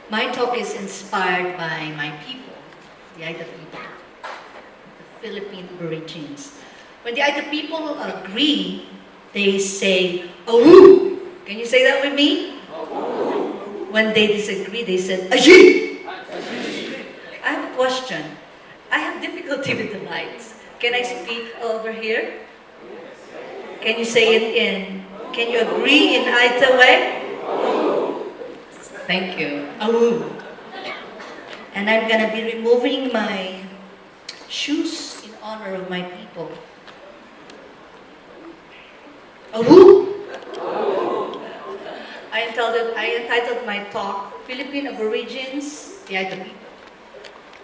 My talk is inspired by my people, the Aita people, the Philippine Aborigines. When the Aita people agree, they say, "Awu." Can you say that with me? Awu. When they disagree, they said, "Aji." I have a question. I have difficulty with the lights. Can I speak over here? Can you say it can you agree in Aita way? Thank you. Awu. And I'm going to be removing my shoes in honor of my people. Awu. I entitled my talk, Philippine Aborigines, the Aita people.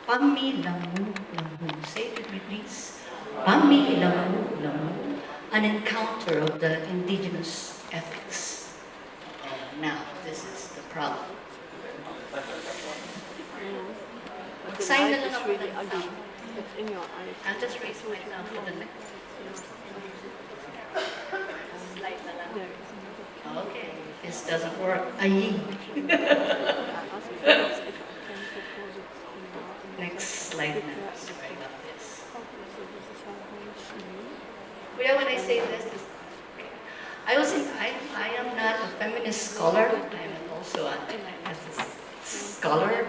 Pamilamulamu. Say it with me, please. Pamilamulamu. An encounter of the indigenous ethics. Now, this is the problem. Sign na lang ako ng thumb. It's in your eyes. I'll just raise my thumb for the next. Slide na lang. Okay, this doesn't work. Ayi. Next slide na. Sorry about this. Kuya, when I say this, I am not a feminist scholar. I'm also a scholar.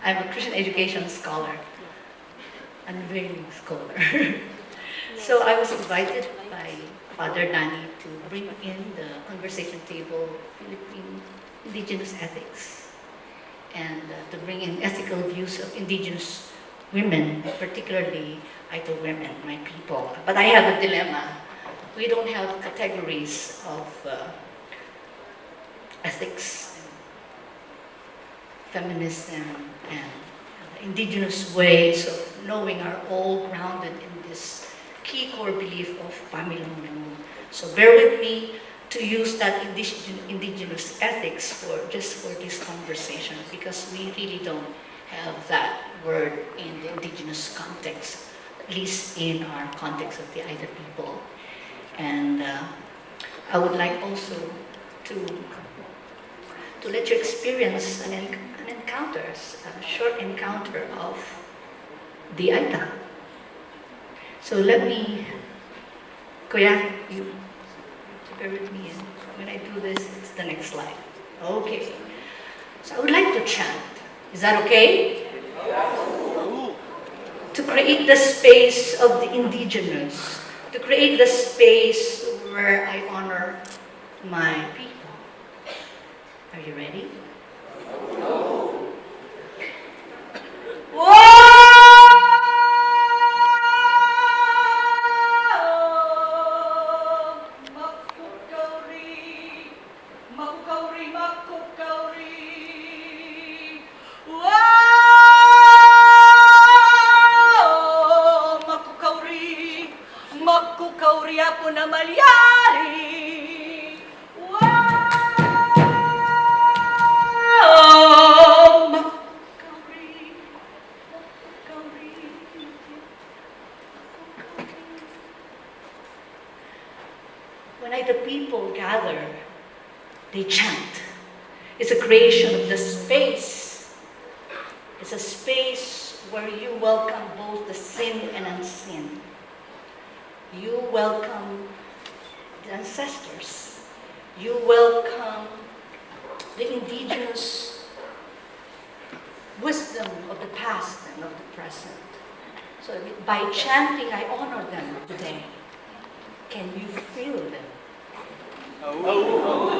I'm a Christian education scholar. Unveiling scholar. So I was invited by Father Danny to bring in the conversation table Philippine Indigenous ethics and to bring in ethical views of Indigenous women, particularly Aita women, my people. But I have a dilemma. We don't have categories of ethics, feminism, and Indigenous ways of knowing are all grounded in this key core belief of Pamilamulamu. So bear with me to use that Indigenous ethics for this conversation, because we really don't have that word in the Indigenous context, at least in our context of the Aita people. And I would like also to let you experience an encounter, a short encounter of the Aita. So let me, Kuya, you bear with me, and when I do this, it's the next slide. Okay. So I would like to chant. Is that okay? To create the space of the indigenous, to create the space where I honor my people. Are you ready? When the people gather, they chant. It's a creation of the space. It's a space where you welcome both the seen and unseen. You welcome the ancestors. You welcome the indigenous wisdom of the past and of the present. So by chanting, I honor them today. Can you feel them? Oh.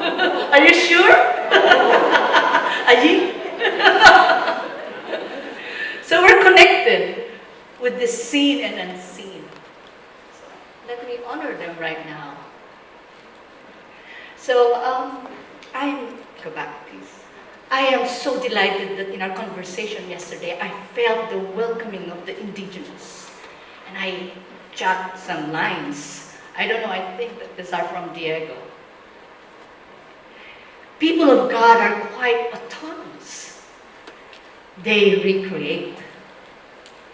Are you sure? Are you? So we're connected with the seen and unseen. So let me honor them right now. So go back, please. I am so delighted that in our conversation yesterday, I felt the welcoming of the indigenous. And I jotted some lines. I don't know, I think that these are from Diego. People of God are quite autonomous. They recreate.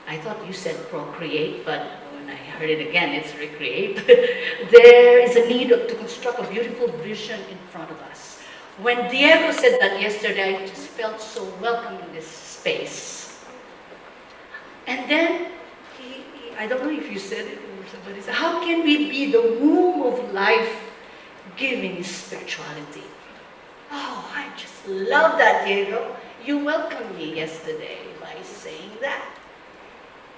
I thought you said procreate, but when I heard it again, it's recreate. There is a need to construct a beautiful vision in front of us. When Diego said that yesterday, I just felt so welcome in this space. And then, I don't know if you said it or somebody said, how can we be the womb of life-giving spirituality? Oh, I just love that, Diego. You welcomed me yesterday by saying that.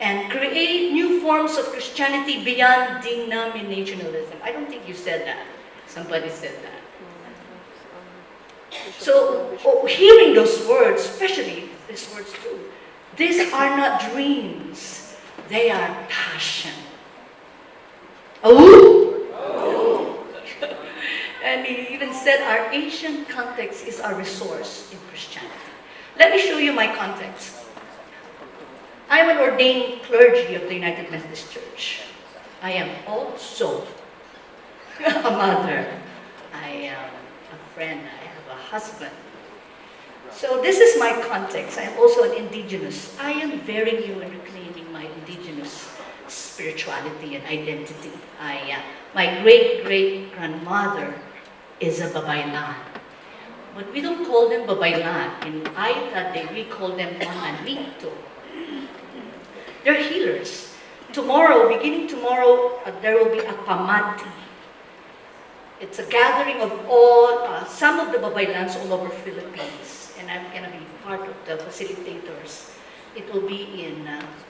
And create new forms of Christianity beyond denominationalism. I don't think you said that. Somebody said that. So, hearing those words, especially these words too, these are not dreams, they are passion. Oh! And he even said our ancient context is our resource in Christianity. Let me show you my context. I am an ordained clergy of the United Methodist Church. I am also a mother. I am a friend. I have a husband. So this is my context. I am also an Indigenous. I am very new in reclaiming my Indigenous spirituality and identity. My great-great-grandmother is a Babaylan. But we don't call them Babaylan. In Aita, we call them Mananito. They're healers. Tomorrow, beginning tomorrow, there will be a Pamati. It's a gathering of some of the Babaylans all over Philippines. And I'm going to be part of the facilitators. It will be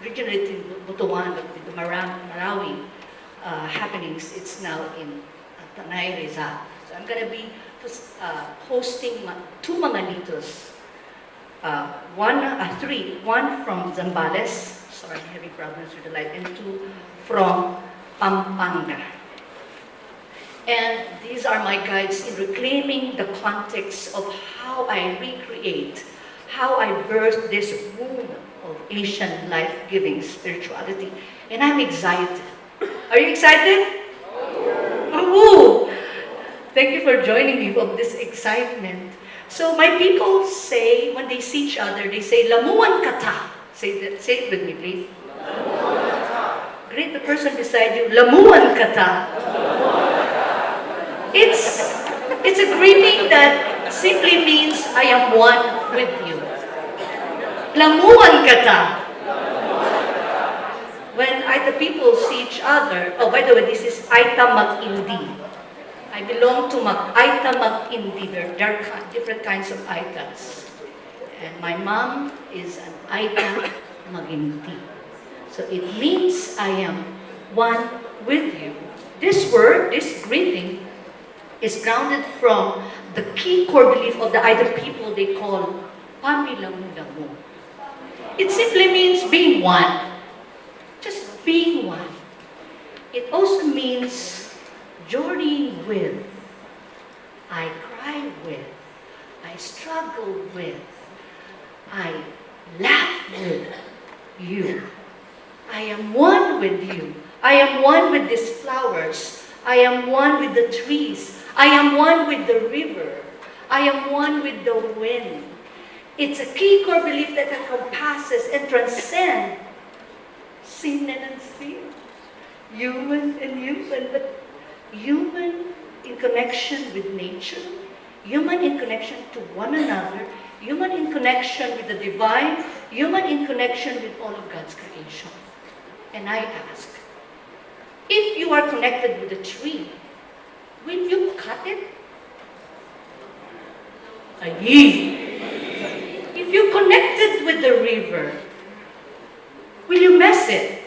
originally in Butuan, with the Marawi happenings. It's now in Tanay Rizal. So I'm going to be hosting two Manganitos. Three. One from Zambales. Sorry, having problems with the light. And two from Pampanga. And these are my guides in reclaiming the context of how I recreate, how I birth this womb of Asian life-giving spirituality. And I'm excited. Are you excited? Oh, thank you for joining me for this excitement. So my people say, when they see each other, they say, Lamuan kata. Say it with me, please. Lamuan kata. Greet the person beside you. Lamuan kata. It's a greeting that simply means I am one with you. Lamuan kata. When the people see each other, oh, by the way, this is Aita Mag-Indi. I belong to Aita Mag-Indi. There are different kinds of Aitas. And my mom is an Aita Mag-Indi. So it means I am one with you. This word, this greeting, is grounded from the key core belief of the Aita people they call Pamilamulamu. It simply means being one. Just being one. It also means journeying with. I cry with. I struggle with. I laugh with you. I am one with you. I am one with these flowers. I am one with the trees. I am one with the river. I am one with the wind. It's a key core belief that encompasses and transcends sin and unseen, human and human, but human in connection with nature, human in connection to one another, human in connection with the divine, human in connection with all of God's creation. And I ask, if you are connected with a tree, will you cut it? If you're connected with the river, will you mess it?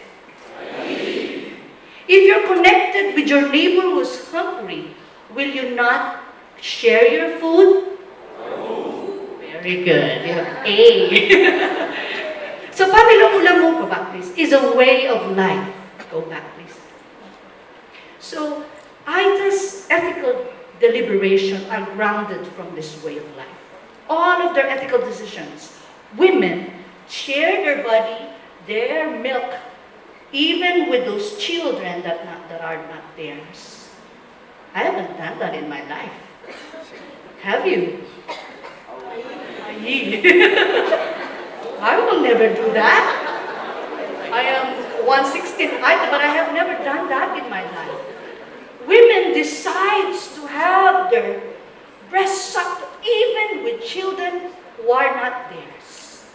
If you're connected with your neighbor who's hungry, will you not share your food? Very good. You have A. So Pamilamulamu, go back please, is a way of life. Go back please. So Aita's ethical deliberation are grounded from this way of life. All of their ethical decisions, women share their body, their milk, even with those children that are not theirs. I haven't done that in my life. Have you? I will never do that. I am 1/16 height, but I have never done that in my life. Women decide to have their breasts sucked even with children who are not theirs.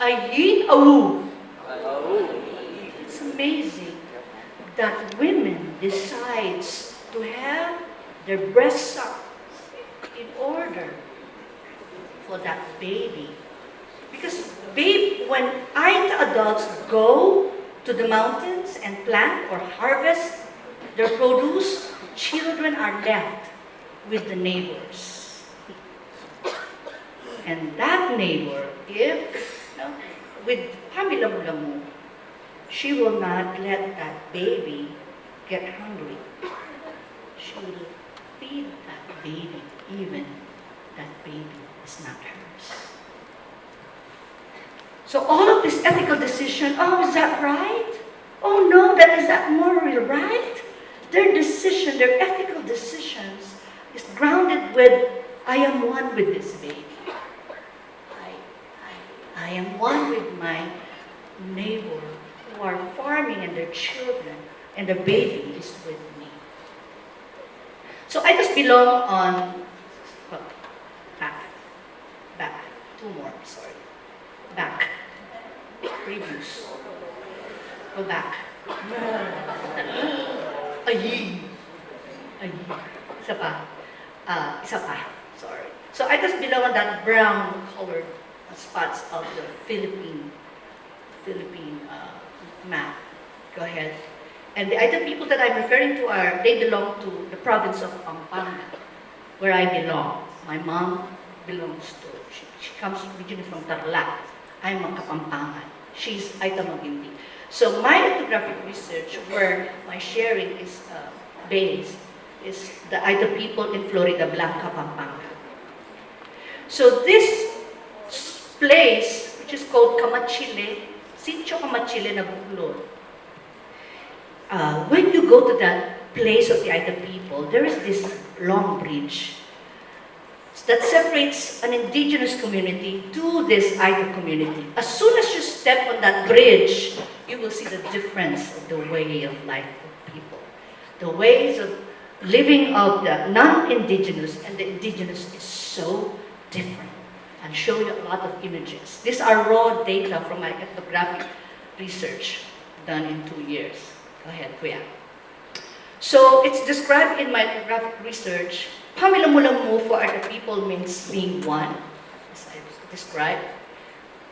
Ayin awu. It's amazing that women decides to have their breasts sucked in order for that baby. Because when Aita adults go to the mountains and plant or harvest their produce, children are left with the neighbors. And that neighbor, with Pamilamulamu, she will not let that baby get hungry. She will feed that baby, even that baby is not hers. So all of this ethical decision, oh, is that right? Oh no, is that morally right? Their decision, their ethical decisions is grounded with, I am one with this baby. I am one with my neighbor who are farming and their children, and the baby is with me. So I just belong on, back, two more, sorry. Back, previous, go back. Ayi. Isa pa, sorry. So I just belong on that brown colored spots of the Philippine map. Go ahead. And the other people that I'm referring to they belong to the province of Pampanga, where I belong. My mom belongs to, she comes originally from Tarlac. I'm a Kapampangan. She's Aita Magindi. So my ethnographic research, where my sharing is based, is the Aita people in Florida Blanca, Pampanga. So this place, which is called Kamachile, Sitio Kamachile na Buklod. When you go to that place of the Aita people, there is this long bridge that separates an indigenous community to this Aita community. As soon as you step on that bridge, you will see the difference of the way of life of people. The ways of living of the non-indigenous and the indigenous is so different. I'll show you a lot of images. These are raw data from my ethnographic research done in 2 years. Go ahead, Kuya. So it's described in my ethnographic research. Pamilamulamu for Aita people means being one, as I described.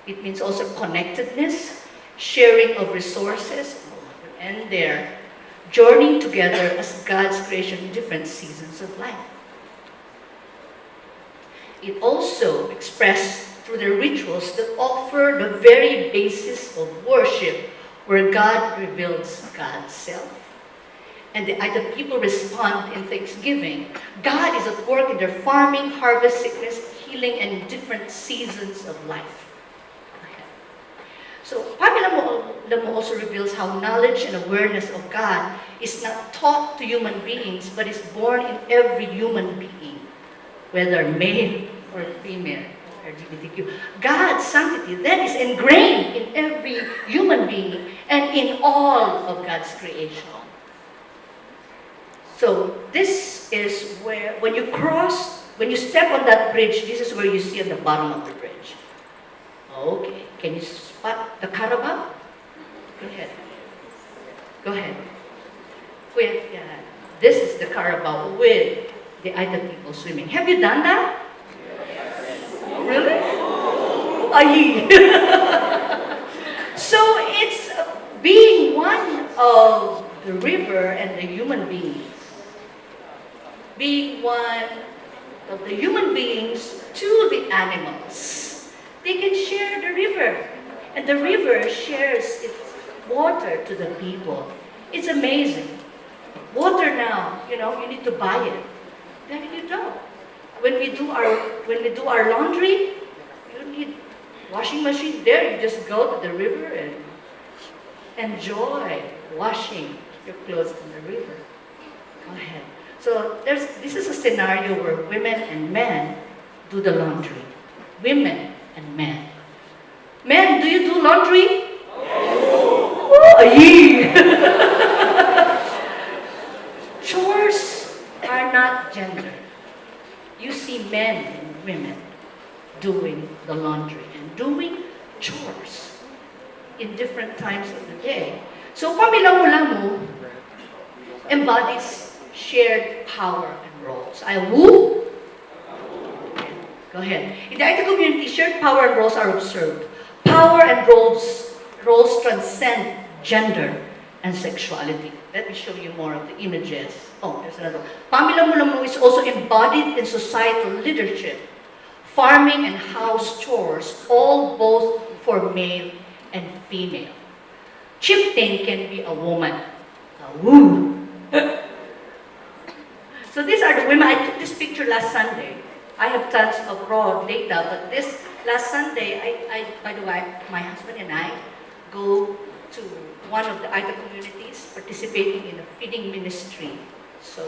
It means also connectedness, sharing of resources, and their journeying together as God's creation in different seasons of life. It also expressed through the rituals that offer the very basis of worship, where God reveals God's self. And the Aita people respond in thanksgiving. God is at work in their farming, harvest, sickness, healing, and in different seasons of life. So Pamilamulamu also reveals how knowledge and awareness of God is not taught to human beings, but is born in every human being, whether male or female or LGBTQ. God's sanctity then is ingrained in every human being and in all of God's creation. So this is where, when you step on that bridge, this is where you see on the bottom of the bridge. Okay, can you spot the Carabao? Go ahead. Go ahead. Yeah. This is the Carabao with the Aita people swimming. Have you done that? Yes. Really? Aye. So it's being one of the river and the human beings. Being one of the human beings to the animals. They can share the river, and the river shares its water to the people. It's amazing. Water now, you need to buy it. Then you don't. When we do our laundry, you need washing machine there. You just go to the river and enjoy washing your clothes in the river. Go ahead. So this is a scenario where women and men do the laundry. Women and men. Men, do you do laundry? Oh, yee. Chores are not gender. you see men and women doing the laundry and doing chores in different times of the day. So Pamilamulamu embodies shared power and roles. I woo? Go ahead. In the Aita community, shared power and roles are observed. Power and roles transcend gender and sexuality. Let me show you more of the images. Oh, there's another. Pamilamulamu is also embodied in societal leadership, farming and house chores, all both for male and female. Chieftain can be a woman. Woo! So these are the women. I took this picture last Sunday. I have tons of raw data, but this last Sunday, by the way, my husband and I go to one of the Aita communities participating in a feeding ministry. So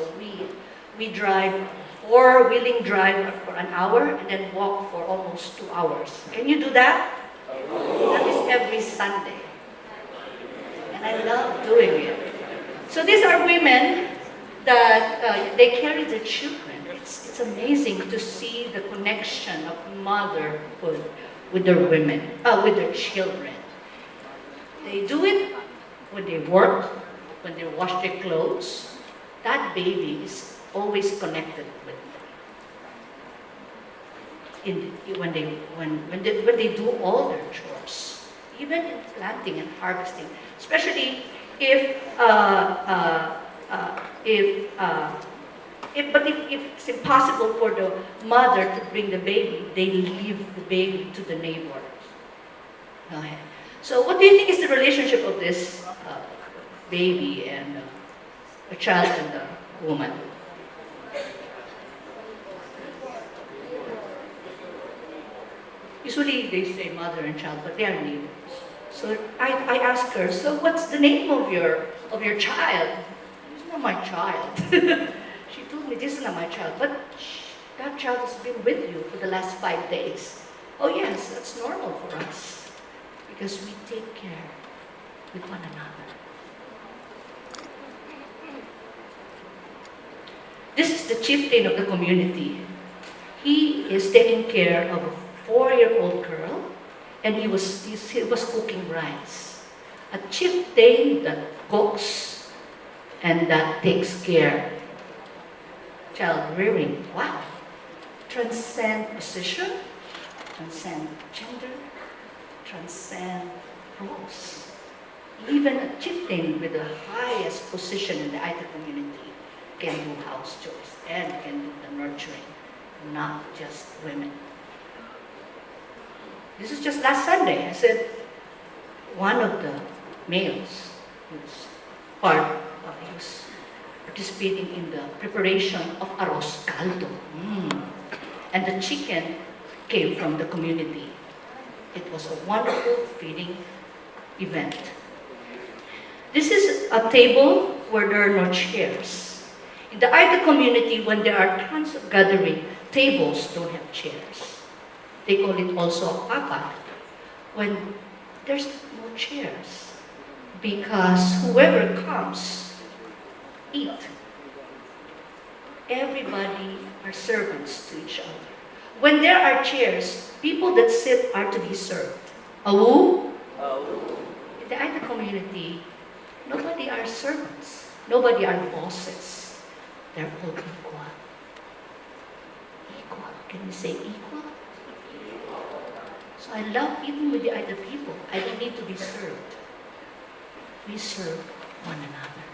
we drive, four-wheeling drive for an hour and then walk for almost 2 hours. Can you do that? That is every Sunday. And I love doing it. So these are women that they carry their children. It's amazing to see the connection of motherhood with their women, with their children. They do it when they work, when they wash their clothes. That baby is always connected with them. When they do all their chores, even in planting and harvesting, especially if it's impossible for the mother to bring the baby, they leave the baby to the neighbors. Okay. So what do you think is the relationship of this baby and a child and a woman? Usually they say mother and child, but they are neighbors. So I asked her, so what's the name of your child? It's not my child. She told me, this is not my child, but that child has been with you for the last 5 days. Oh yes, that's normal for us, because we take care with one another. This is the chieftain of the community. He is taking care of a 4-year-old girl, and he was cooking rice. A chieftain that cooks and that takes care. Child rearing, wow. Transcend position, transcend gender, transcend roles. Even a chieftain with the highest position in the Aita community can do house chores and can do the nurturing, not just women. This is just last Sunday. I said, one of the males who's he was participating in the preparation of arroz caldo. And the chicken came from the community. It was a wonderful feeding event. This is a table where there are no chairs. In the Aita community, when there are tons of gathering, tables don't have chairs. They call it also a papa, when there's no chairs, because whoever comes, eat. Everybody are servants to each other. When there are chairs, people that sit are to be served. Awu? In the Aita community, nobody are servants. Nobody are bosses. They're all equal. Equal. Can we say equal? So I love eating with the other people. I don't need to be served. We serve one another.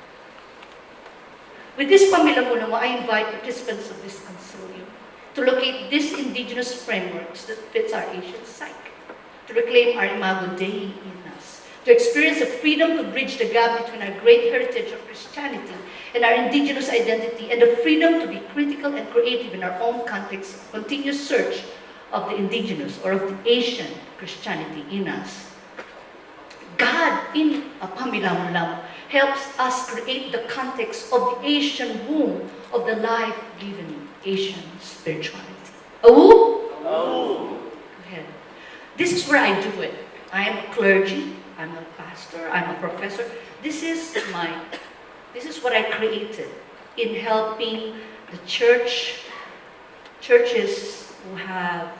With this Pamilamulamu, I invite participants of this consortium to locate these indigenous frameworks that fits our Asian psyche, to reclaim our Imago Dei in us, to experience the freedom to bridge the gap between our great heritage of Christianity and our indigenous identity, and the freedom to be critical and creative in our own context of continuous search of the indigenous or of the Asian Christianity in us. God in Pamilamulamu helps us create the context of the Asian womb of the life-giving Asian spirituality. Awu? Go ahead. This is where I do it. I am a clergy, I'm a pastor, I'm a professor. This is what I created in helping the church churches who have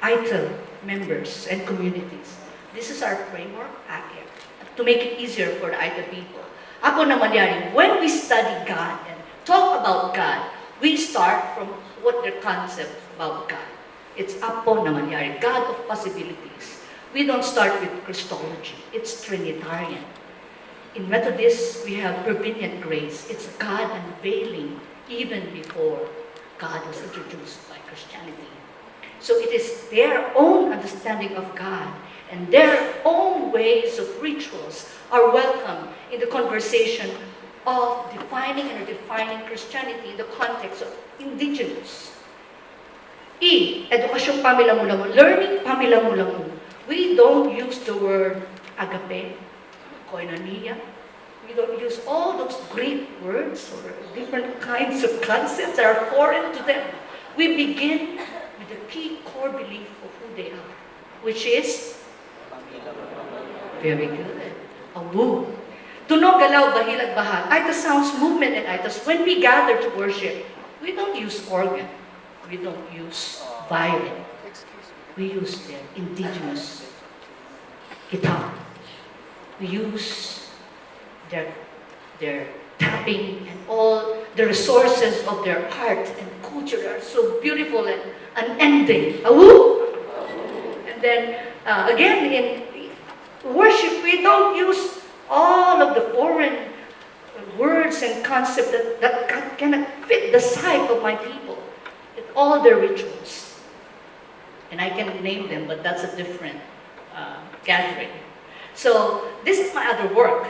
ITIL members and communities. This is our framework, AKIR, to make it easier for the ITIL people. Ako naman yan, when we study God and talk about God, we start from what the concept about God. It's Apo naman yan, God of possibilities. We don't start with Christology, it's Trinitarian. In Methodist, we have prevenient grace. It's God unveiling even before God was introduced by Christianity. So it is their own understanding of God and their own ways of rituals are welcome in the conversation of defining and redefining Christianity in the context of indigenous. Educasyong Pamilamulamu, learning Pamilamulamu. We don't use the word agape, koinonia. We don't use all those Greek words or different kinds of concepts that are foreign to them. We begin with the key core belief of who they are, which is very good. Awu. Tunog, galaw, bahilag, bahal. Ita sounds, movement, and itas. When we gather to worship, we don't use organ. We don't use violin. We use their indigenous guitar. We use their tapping and all the resources of their art and culture are so beautiful and unending. Awu! And then, again, in worship, we don't use all of the foreign words and concepts that cannot fit the psyche of my people. All their rituals. And I can name them, but that's a different gathering. So this is my other work.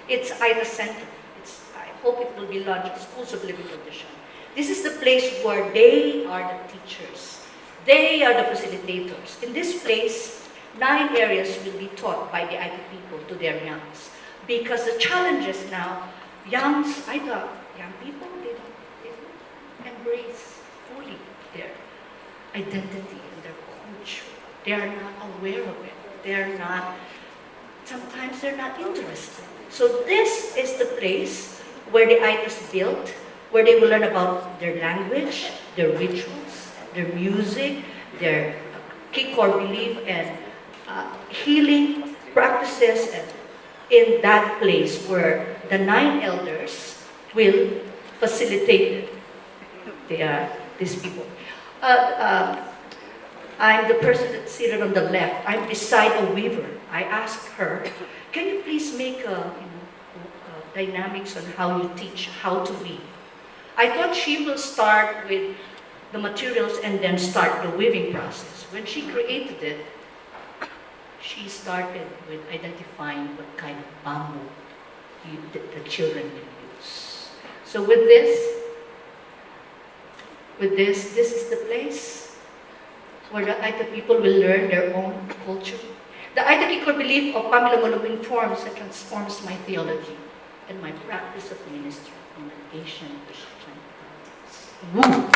It's Ida Center. I hope it will be launched, Schools of Living Tradition. This is the place where they are the teachers. They are the facilitators. In this place, 9 areas will be taught by the Ida people to their youngs. Because the challenges now, young people, they don't embrace fully their identity and their culture. They are not aware of it. Sometimes they're not interested. So this is the place where the ITAs built, where they will learn about their language, their rituals, their music, their key core belief and healing practices, and in that place where the 9 elders will facilitate these people. I'm the person that's seated on the left. I'm beside a weaver. I asked her, can you please make dynamics on how you teach how to weave? I thought she will start with the materials and then start the weaving process. When she created it, she started with identifying what kind of bamboo the children will use. So with this, this is the place where the Aita people will learn their own culture. The Aita core belief of Pamilamulamu informs and transforms my theology and my practice of ministry in an Asian Christian context. Woo!